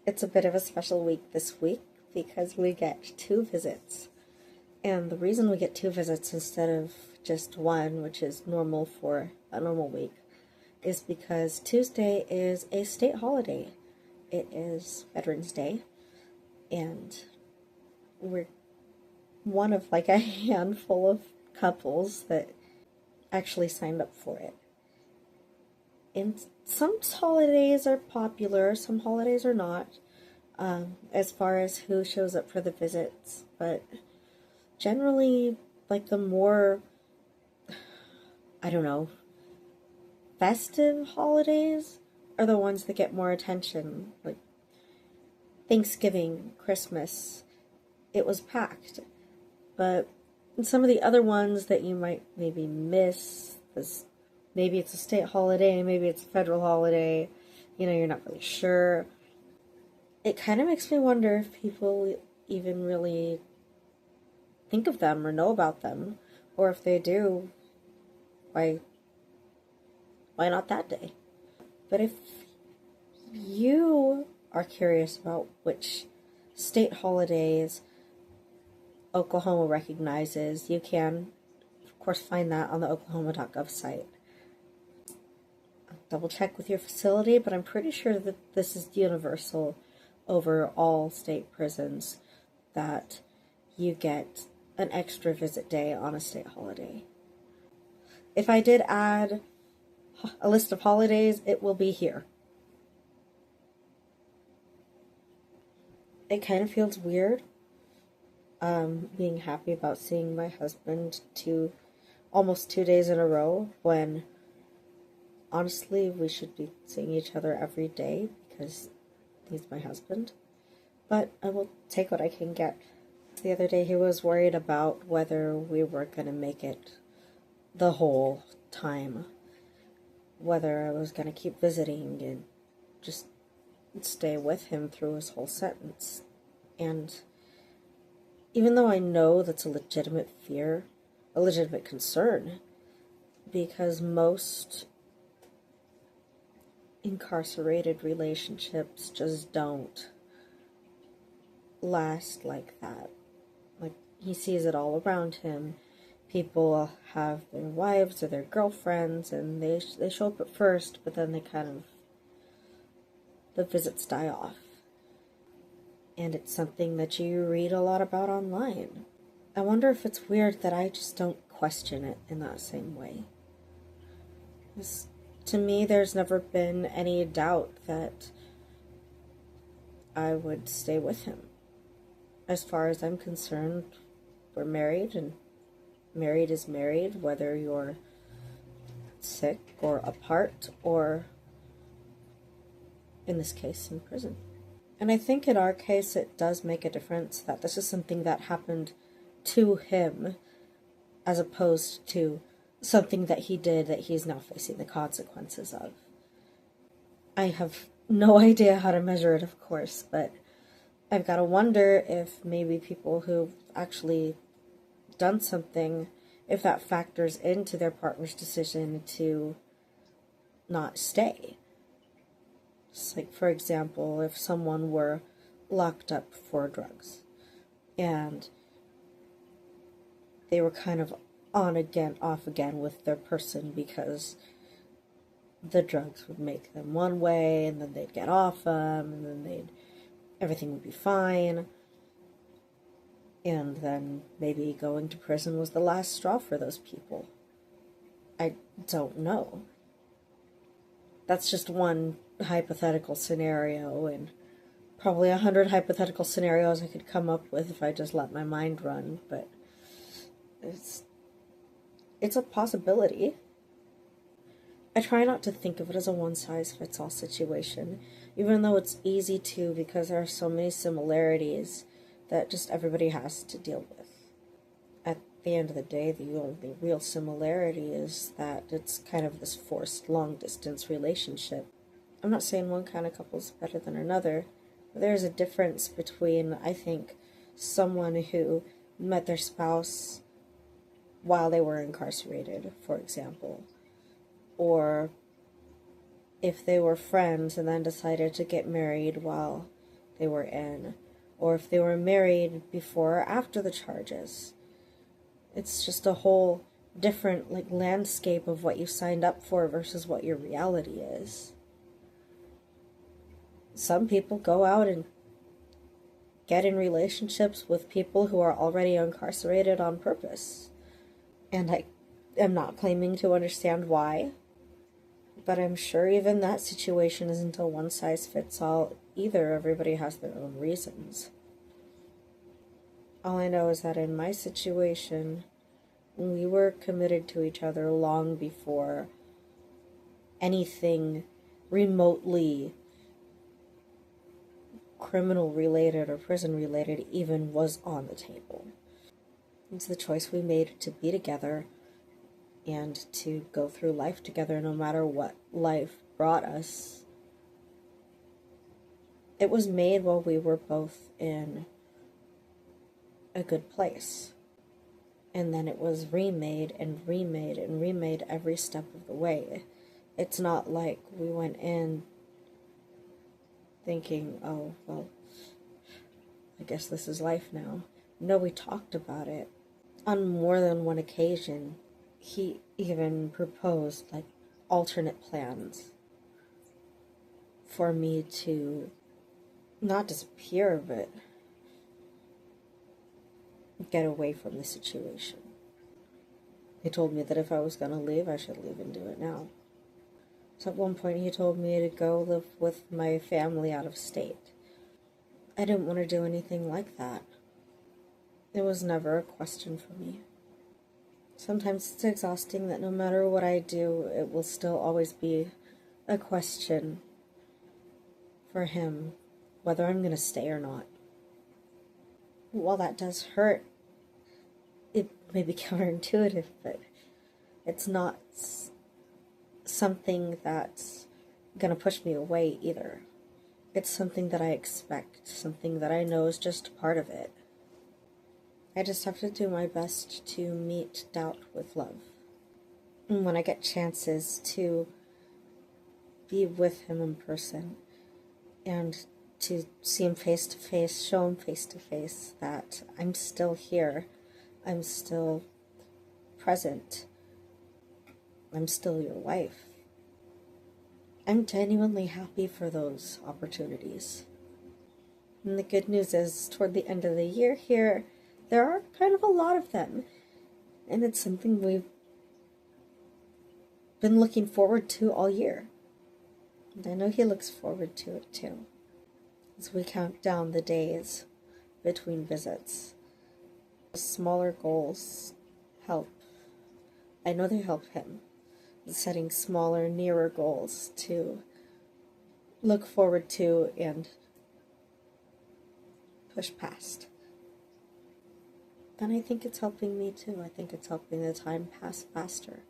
It's a bit of a special week this week because we get two visits. And the reason we get two visits instead of just one, which is normal for a normal week, is because Tuesday is a state holiday. It is Veterans Day, and we're one of like a handful of couples that actually signed up for it. And some holidays are popular, some holidays are not, as far as who shows up for the visits. But generally, like the more, I don't know, festive holidays are the ones that get more attention. Like Thanksgiving, Christmas, it was packed. But some of the other ones that you might maybe miss, maybe it's a state holiday, maybe it's a federal holiday, you're not really sure. It kind of makes me wonder if people even really think of them or know about them, or if they do, why not that day? But if you are curious about which state holidays Oklahoma recognizes, you can, of course, find that on the oklahoma.gov site. Double check with your facility, but I'm pretty sure that this is universal over all state prisons, that you get an extra visit day on a state holiday. If I did add a list of holidays, it will be here. It kind of feels weird being happy about seeing my husband almost 2 days in a row, when honestly we should be seeing each other every day because he's my husband. But I will take what I can get. The other day he was worried about whether we were going to make it the whole time, whether I was going to keep visiting and just stay with him through his whole sentence. And even though I know that's a legitimate fear, a legitimate concern, because most incarcerated relationships just don't last like that. Like, he sees it all around him. People have their wives or their girlfriends, and they show up at first, but then the visits die off. And it's something that you read a lot about online. I wonder if it's weird that I just don't question it in that same way. To me, there's never been any doubt that I would stay with him. As far as I'm concerned, we're married, and married is married, whether you're sick or apart, or in this case, in prison. And I think in our case, it does make a difference that this is something that happened to him, as opposed to something that he did that he's now facing the consequences of. I have no idea how to measure it, of course, but I've got to wonder if maybe people who've actually done something, if that factors into their partner's decision to not stay. Just like, for example, if someone were locked up for drugs and they were kind of on again, off again with their person because the drugs would make them one way, and then they'd get off them, and then everything would be fine. And then maybe going to prison was the last straw for those people. I don't know. That's just one hypothetical scenario, and probably 100 hypothetical scenarios I could come up with if I just let my mind run, but it's a possibility. I try not to think of it as a one-size-fits-all situation, even though it's easy to, because there are so many similarities that just everybody has to deal with. At the end of the day, the only real similarity is that it's kind of this forced long-distance relationship. I'm not saying one kind of couple is better than another, but there's a difference between, I think, someone who met their spouse while they were incarcerated, for example, or if they were friends and then decided to get married while they were in, or if they were married before or after the charges. It's just a whole different landscape of what you signed up for versus what your reality is. Some people go out and get in relationships with people who are already incarcerated on purpose. And I am not claiming to understand why, but I'm sure even that situation isn't a one-size-fits-all either. Everybody has their own reasons. All I know is that in my situation, we were committed to each other long before anything remotely criminal related or prison related even was on the table. It's the choice we made to be together and to go through life together no matter what life brought us. It was made while we were both in a good place. And then it was remade and remade and remade every step of the way. It's not like we went in thinking, oh, well, I guess this is life now. No, we talked about it. On more than one occasion, he even proposed alternate plans for me to not disappear, but get away from the situation. He told me that if I was going to leave, I should leave and do it now. So at one point he told me to go live with my family out of state. I didn't want to do anything like that. It was never a question for me. Sometimes it's exhausting that no matter what I do, it will still always be a question for him whether I'm going to stay or not. While that does hurt, it may be counterintuitive, but it's not something that's going to push me away either. It's something that I expect, something that I know is just part of it. I just have to do my best to meet doubt with love. And when I get chances to be with him in person and to see him face to face, show him face to face that I'm still here, I'm still present, I'm still your wife. I'm genuinely happy for those opportunities. And the good news is, toward the end of the year here, there are kind of a lot of them. And it's something we've been looking forward to all year. And I know he looks forward to it too. As we count down the days between visits. Smaller goals help. I know they help him. Setting smaller, nearer goals to look forward to and push past. Then I think it's helping me too. I think it's helping the time pass faster.